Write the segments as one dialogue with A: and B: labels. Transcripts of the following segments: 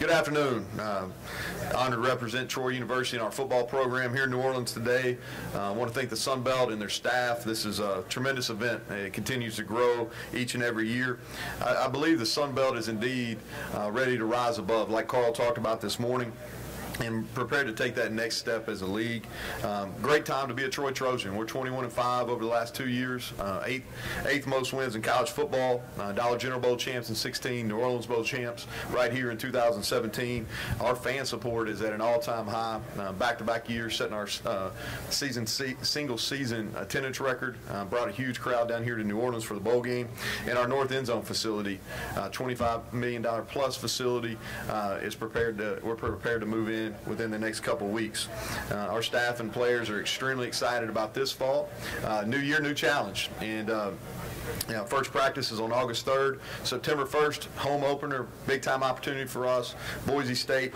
A: Good afternoon. Honored to represent Troy University in our football program here in New Orleans today. I want to thank the Sun Belt and their staff. This is a tremendous event. It continues to grow each and every year. I believe the Sun Belt is indeed ready to rise above, like Carl talked about this morning, and prepared to take that next step as a league. Great time to be a Troy Trojan. We're 21-5 over the last 2 years, eighth most wins in college football, Dollar General Bowl champs in 16, New Orleans Bowl champs right here in 2017. Our fan support is at an all-time high, back-to-back years, setting our single season attendance record. Brought a huge crowd down here to New Orleans for the bowl game. And our North End Zone facility, $25 million plus facility, we're prepared to move in within the next couple of weeks. Our staff and players are extremely excited about this fall. New year, new challenge. And first practice is on August 3rd. September 1st, home opener, big-time opportunity for us. Boise State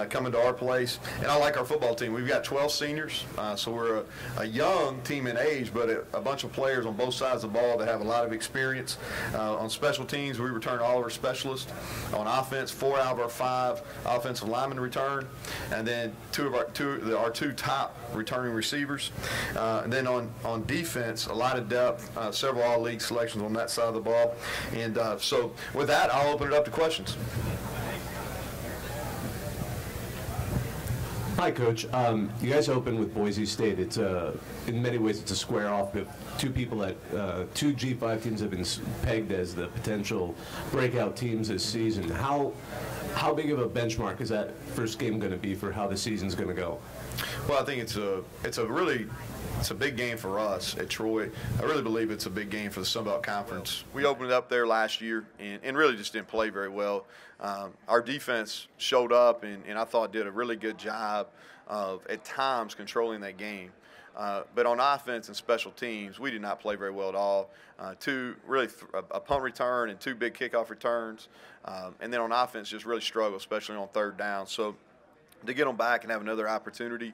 A: coming to our place. And I like our football team. We've got 12 seniors, so we're a young team in age, but a bunch of players on both sides of the ball that have a lot of experience. On special teams, we return all of our specialists. On offense, 4 out of our 5 offensive linemen return, and then our two top returning receivers. And then on defense, a lot of depth, several all-league selections on that side of the ball. And so with that, I'll open it up to questions.
B: Hi, Coach. You guys opened with Boise State. It's in many ways it's a square off. But two G5 teams have been pegged as the potential breakout teams this season. How big of a benchmark is that first game going to be for how the season's going to go?
A: Well, I think it's a big game for us at Troy. I really believe it's a big game for the Sun Belt Conference. We opened it up there last year and really just didn't play very well. Our defense showed up and I thought did a really good job of, at times, controlling that game. But on offense and special teams, we did not play very well at all. A punt return and 2 big kickoff returns. And then on offense, just really struggled, especially on third down. So to get them back and have another opportunity,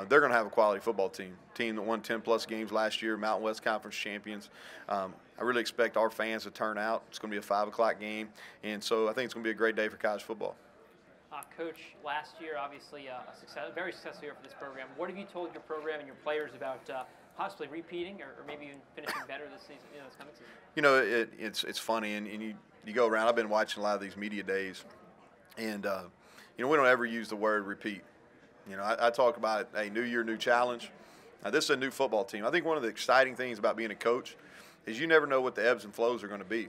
A: they're going to have a quality football team that won 10-plus games last year, Mountain West Conference champions. I really expect our fans to turn out. It's going to be a 5 o'clock game, and so I think it's going to be a great day for college football.
C: Coach, last year, obviously, a very successful year for this program. What have you told your program and your players about possibly repeating or maybe even finishing better this season, this coming season?
A: You know, it's funny, and you go around. I've been watching a lot of these media days, and we don't ever use the word repeat. I talk about a new year, new challenge. This is a new football team. I think one of the exciting things about being a coach is you never know what the ebbs and flows are going to be.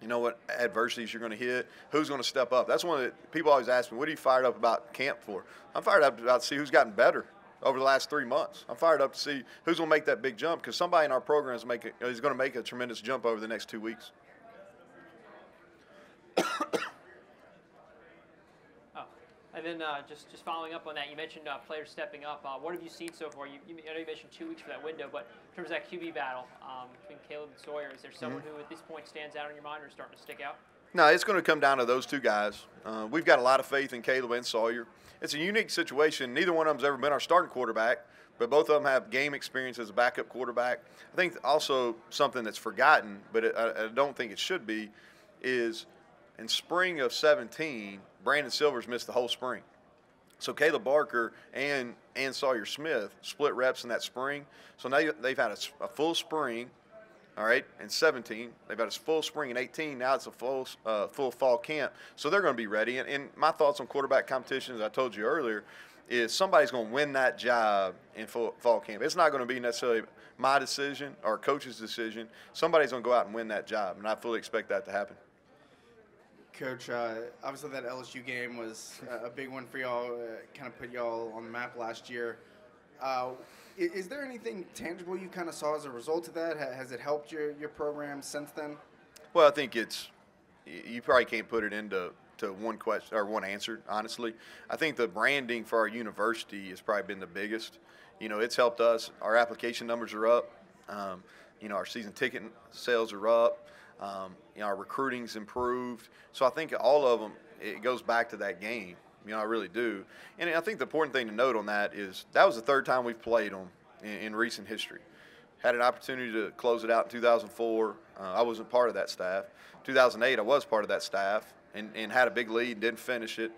A: You know what adversities you're going to hit, who's going to step up. That's one of the people always ask me, what are you fired up about camp for? I'm fired up about to see who's gotten better over the last 3 months. I'm fired up to see who's going to make that big jump, because somebody in our program is going to make a tremendous jump over the next 2 weeks.
C: And then just following up on that, you mentioned players stepping up. What have you seen so far? I know you mentioned 2 weeks for that window, but in terms of that QB battle between Caleb and Sawyer, is there someone who at this point stands out in your mind or is starting to stick out?
A: No, it's going to come down to those 2 guys. We've got a lot of faith in Caleb and Sawyer. It's a unique situation. Neither one of them's ever been our starting quarterback, but both of them have game experience as a backup quarterback. I think also something that's forgotten, but I don't think it should be, is in spring of 17, Brandon Silvers missed the whole spring. So Caleb Barker and Sawyer Smith split reps in that spring. So now they've had a full spring, all right, in 17. They've had a full spring in 18. Now it's a full fall camp. So they're going to be ready. And my thoughts on quarterback competition, as I told you earlier, is somebody's going to win that job in fall camp. It's not going to be necessarily my decision or coach's decision. Somebody's going to go out and win that job, and I fully expect that to happen.
D: Coach, obviously that LSU game was a big one for y'all, kind of put y'all on the map last year. Is there anything tangible you kind of saw as a result of that? Has it helped your program since then?
A: Well, I think you probably can't put it into one question or one answer, honestly. I think the branding for our university has probably been the biggest. It's helped us. Our application numbers are up. Our season ticket sales are up. Our recruiting's improved. So I think all of them, it goes back to that game. I really do. And I think the important thing to note on that is that was the 3rd time we've played them in recent history. Had an opportunity to close it out in 2004. I wasn't part of that staff. 2008, I was part of that staff. and had a big lead, didn't finish it.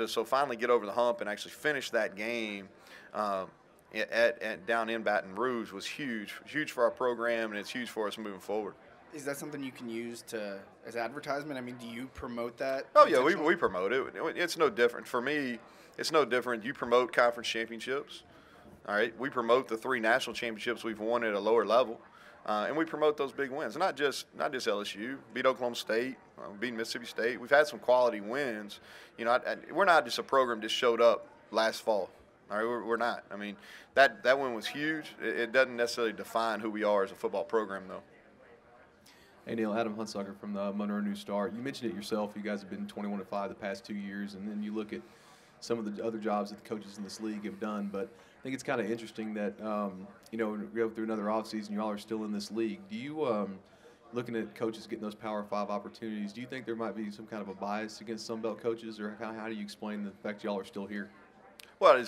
A: So finally get over the hump and actually finish that game down in Baton Rouge was huge for our program, and it's huge for us moving forward.
D: Is that something you can use as advertisement? I mean, do you promote that?
A: Oh, yeah, we promote it. It's no different. For me, it's no different. You promote conference championships, all right? We promote the 3 national championships we've won at a lower level, and we promote those big wins. Not just LSU, beat Oklahoma State, beat Mississippi State. We've had some quality wins. You know, we're not just a program that showed up last fall. All right, we're not. I mean, that win was huge. It doesn't necessarily define who we are as a football program, though.
E: Hey, Neal, Adam Hunsucker from the Monroe News Star. You mentioned it yourself. You guys have been 21-5 the past 2 years, and then you look at some of the other jobs that the coaches in this league have done. But I think it's kind of interesting that, you know, we go through another offseason, you all are still in this league. Do you, looking at coaches getting those Power 5 opportunities, do you think there might be some kind of a bias against Sun Belt coaches, or how do you explain the fact y'all are still here?
A: Well, I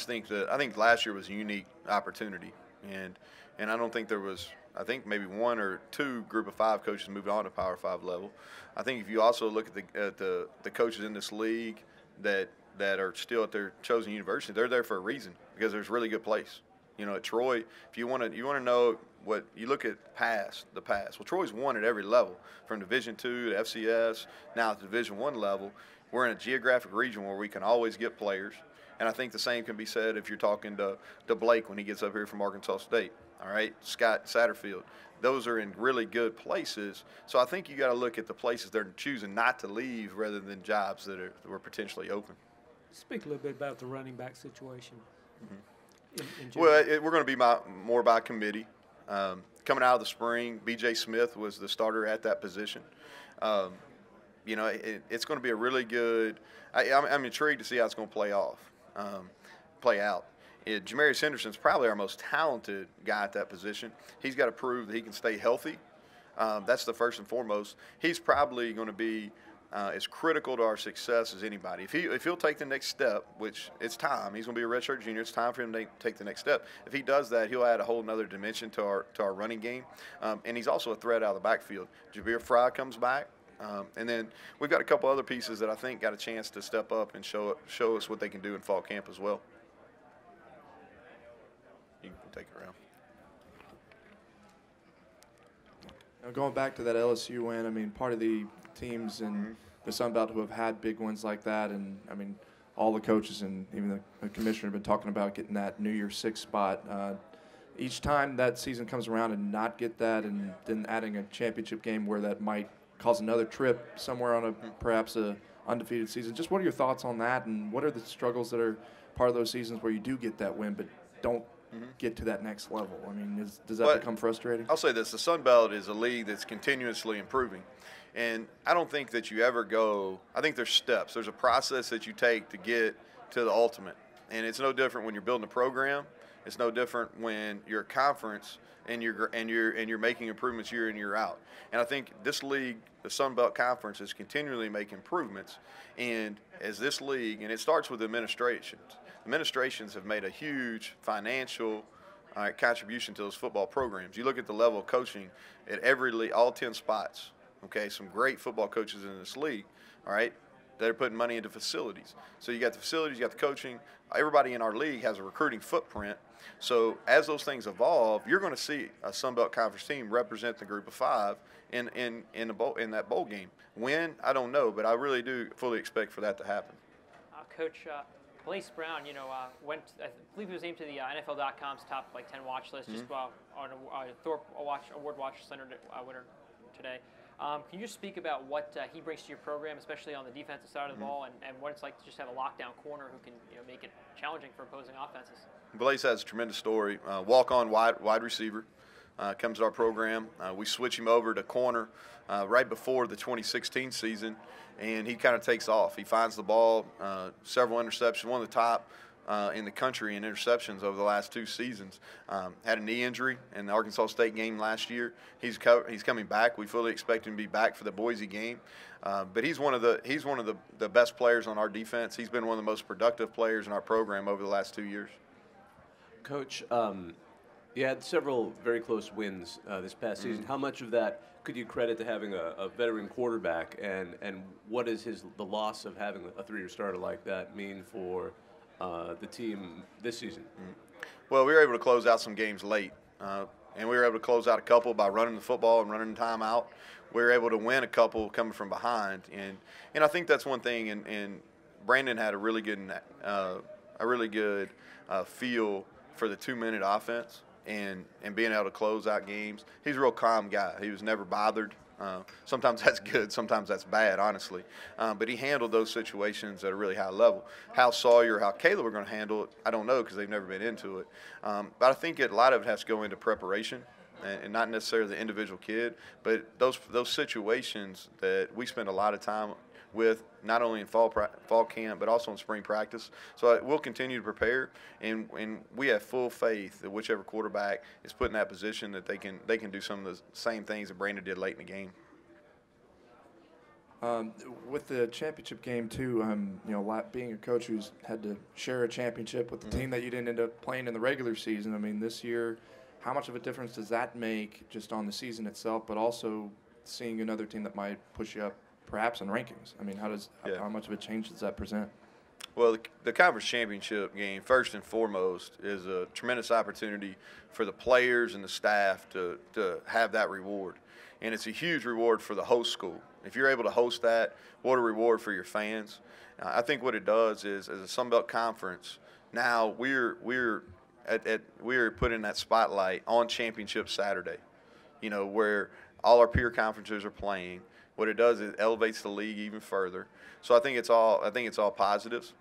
A: think last year was a unique opportunity, and I don't think there was. I think maybe 1 or 2 group of 5 coaches moved on to Power 5 level. I think if you also look at the coaches in this league that are still at their chosen university, they're there for a reason, because there's really good place. You know, at Troy, if you want to know what you look at the past. Well, Troy's won at every level, from Division II to FCS, now at the Division I level. We're in a geographic region where we can always get players. And I think the same can be said if you're talking to Blake when he gets up here from Arkansas State. All right, Scott Satterfield. Those are in really good places. So I think you got to look at the places they're choosing not to leave rather than jobs that were potentially open.
F: Speak a little bit about the running back situation.
A: Mm-hmm. Well, we're going to be more by committee. Coming out of the spring, B.J. Smith was the starter at that position. You know, it's going to be a really good. I'm intrigued to see how it's going to play out. Jamarius Henderson's probably our most talented guy at that position. He's got to prove that he can stay healthy. That's the first and foremost. He's probably going to be as critical to our success as anybody. If he'll take the next step, which it's time, he's going to be a redshirt junior. It's time for him to take the next step. If he does that, he'll add a whole other dimension to our running game. And he's also a threat out of the backfield. Javier Fry comes back. And then we've got a couple other pieces that I think got a chance to step up and show us what they can do in fall camp as well. You can take it around.
G: Now going back to that LSU win, I mean, part of the teams in the Sun Belt who have had big wins like that, and I mean, all the coaches and even the commissioner have been talking about getting that New Year's 6 spot. Each time that season comes around and not get that, and then adding a championship game where that might cause another trip somewhere on perhaps a undefeated season. Just what are your thoughts on that, and what are the struggles that are part of those seasons where you do get that win but don't get to that next level? I mean, does that become frustrating?
A: I'll say this. The Sun Belt is a league that's continuously improving. And I don't think that you ever go – I think there's steps. There's a process that you take to get to the ultimate. And it's no different when you're building a program. It's no different when you're a conference and you're making improvements year in, year out. And I think this league, the Sun Belt Conference, is continually making improvements. And as this league – and it starts with administrations. Administrations have made a huge financial contribution to those football programs. You look at the level of coaching at every league, all 10 spots. Okay, some great football coaches in this league. All right, that are putting money into facilities. So you got the facilities, you got the coaching. Everybody in our league has a recruiting footprint. So as those things evolve, you're going to see a Sun Belt Conference team represent the group of 5 in that bowl game. When, I don't know, but I really do fully expect for that to happen.
C: Coach. Blaise Brown, you know, I believe he was named to the NFL.com's top 10 watch list just on Thorpe Award Watch Center winner today. Can you just speak about what he brings to your program, especially on the defensive side of the ball, and what it's like to just have a lockdown corner who can make it challenging for opposing offenses?
A: Blaise has a tremendous story. Walk-on wide receiver. Comes to our program. We switch him over to corner right before the 2016 season, and he kind of takes off. He finds the ball, several interceptions, one of the top in the country in interceptions over the last 2 seasons. Had a knee injury in the Arkansas State game last year. He's coming back. We fully expect him to be back for the Boise game. But he's one of the best players on our defense. He's been one of the most productive players in our program over the last 2 years.
B: Coach, you had several very close wins this past season. How much of that could you credit to having a veteran quarterback, and what does the loss of having a 3-year starter like that mean for the team this season?
A: Well, we were able to close out some games late, and we were able to close out a couple by running the football and running time out. We were able to win a couple coming from behind, and I think that's one thing. And Brandon had a really good feel for the 2-minute offense and being able to close out games. He's a real calm guy. He was never bothered. Sometimes that's good, sometimes that's bad, honestly. But he handled those situations at a really high level. How Sawyer, how Caleb are going to handle it, I don't know because they've never been into it. But I think a lot of it has to go into preparation and not necessarily the individual kid, but those situations that we spend a lot of time with, not only in fall camp but also in spring practice. So we'll continue to prepare, and we have full faith that whichever quarterback is put in that position that they can do some of the same things that Brandon did late in the game.
G: With the championship game too, being a coach who's had to share a championship with the team that you didn't end up playing in the regular season. I mean, this year, how much of a difference does that make just on the season itself, but also seeing another team that might push you up perhaps in rankings? I mean, how much of a change does that present?
A: Well, the conference championship game, first and foremost, is a tremendous opportunity for the players and the staff to have that reward. And it's a huge reward for the host school. If you're able to host that, what a reward for your fans. I think what it does is, as a Sun Belt Conference, now we're put in that spotlight on Championship Saturday, where all our peer conferences are playing. What it does is it elevates the league even further. So I think it's all positives.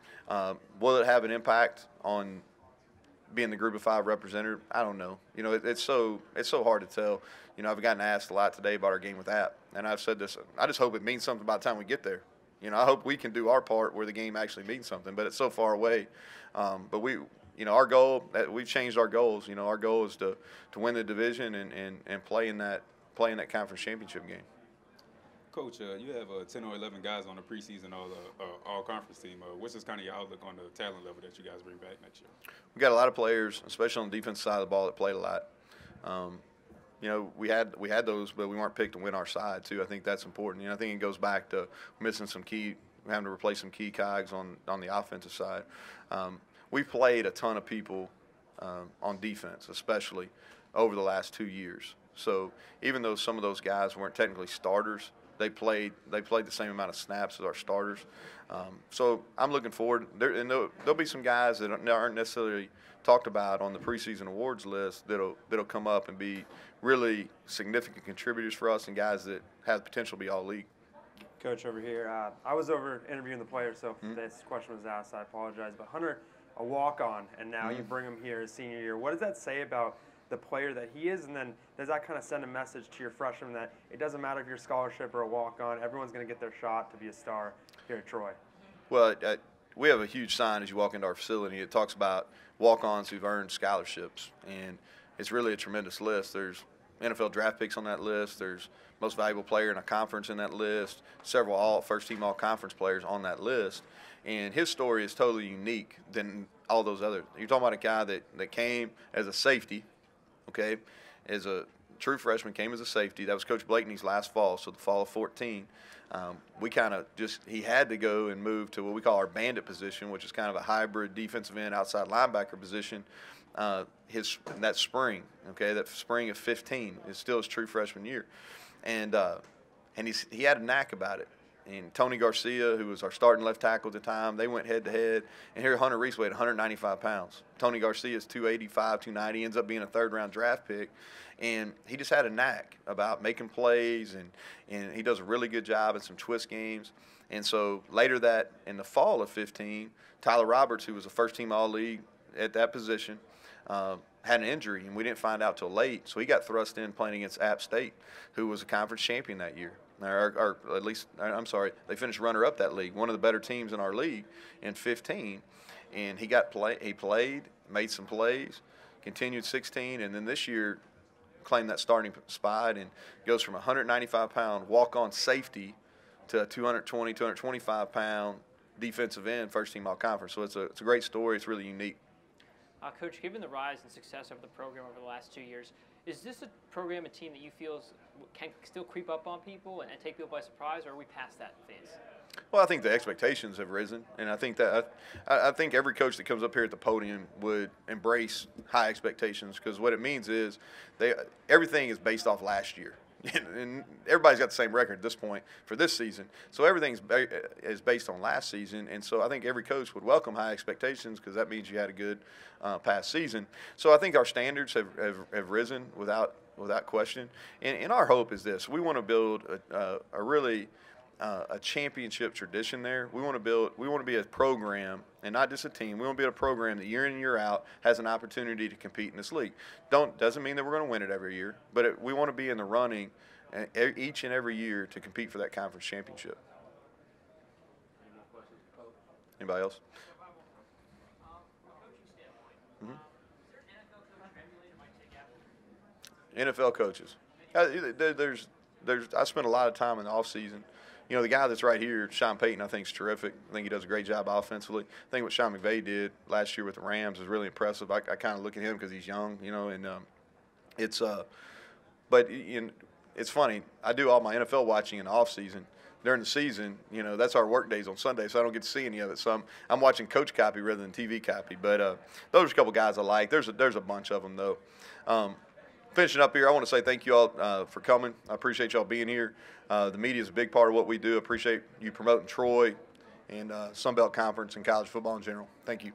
A: Will it have an impact on being the Group of 5 representative? I don't know. It's so hard to tell. I've gotten asked a lot today about our game with App, and I've said this. I just hope it means something by the time we get there. I hope we can do our part where the game actually means something, but it's so far away. But our goal, we've changed our goals. Our goal is to win the division and play in that conference championship game.
H: Coach, you have 10 or 11 guys on the preseason all-conference team. What's just kind of your outlook on the talent level that you guys bring back next year?
A: We got a lot of players, especially on the defensive side of the ball, that played a lot. We had those, but we weren't picked to win our side too. I think that's important. I think it goes back to missing having to replace some key cogs on the offensive side. We played a ton of people on defense, especially over the last 2 years. So even though some of those guys weren't technically starters, they played the same amount of snaps as our starters. So I'm looking forward. There'll be some guys that aren't necessarily talked about on the preseason awards list that'll come up and be really significant contributors for us, and guys that have potential to be all league.
I: Coach, over here, I was over interviewing the players, so if this question was asked, I apologize. But Hunter, a walk-on, and now you bring him here his senior year. What does that say about the player that he is, and then does that kind of send a message to your freshmen that it doesn't matter if you're a scholarship or a walk-on, everyone's going to get their shot to be a star here at Troy?
A: Well, we have a huge sign as you walk into our facility. It talks about walk-ons who've earned scholarships, and it's really a tremendous list. There's NFL draft picks on that list. There's most valuable player in a conference in that list, several first-team all-conference players on that list. And his story is totally unique than all those others. You're talking about a guy that came as a safety, okay, as a true freshman, came as a safety. That was Coach Blakeney's last fall, so the fall of 14. We kind of he had to go and move to what we call our bandit position, which is kind of a hybrid defensive end outside linebacker position. That spring, okay, that spring of 15 is still his true freshman year. And he had a knack about it. And Tony Garcia, who was our starting left tackle at the time, they went head-to-head. And here Hunter Reese weighed 195 pounds. Tony Garcia is 285, 290, ends up being a third-round draft pick. And he just had a knack about making plays, and he does a really good job in some twist games. And so later that, in the fall of 15, Tyler Roberts, who was a first-team All-League at that position, had an injury, and we didn't find out till late. So he got thrust in playing against App State, who was a conference champion that year. Or at least, I'm sorry, they finished runner-up that league, one of the better teams in our league in 15. And he played, made some plays, continued 16, and then this year claimed that starting spot and goes from a 195-pound walk-on safety to a 220, 225-pound defensive end, first-team all-conference. So it's a great story. It's really unique.
C: Coach, given the rise and success of the program over the last 2 years, is this a program, a team that you feel is can still creep up on people and take people by surprise, or are we past that phase?
A: Well, I think the expectations have risen, and I think that I think every coach that comes up here at the podium would embrace high expectations, because what it means is everything is based off last year. And everybody's got the same record at this point for this season. So everything is based on last season. And so I think every coach would welcome high expectations, because that means you had a good past season. So I think our standards have risen without question. And our hope is this. We want to build a really a championship tradition there. We want to be a program, and not just a team. We want to be a program that year in and year out has an opportunity to compete in this league. Doesn't mean that we're going to win it every year, but we want to be in the running each and every year to compete for that conference championship. Anybody else? NFL coaches. I spent a lot of time in the off season. You know, the guy that's right here, Sean Payton, I think is terrific. I think he does a great job offensively. I think what Sean McVay did last year with the Rams is really impressive. I kind of look at him because he's young, you know, and but it's funny. I do all my NFL watching in the off season. During the season, you know, that's our work days on Sunday, so I don't get to see any of it. So I'm watching coach copy rather than TV copy. But those are a couple guys I like. There's a bunch of them though. Finishing up here, I want to say thank you all for coming. I appreciate y'all being here. The media is a big part of what we do. I appreciate you promoting Troy and Sun Belt Conference and college football in general. Thank you.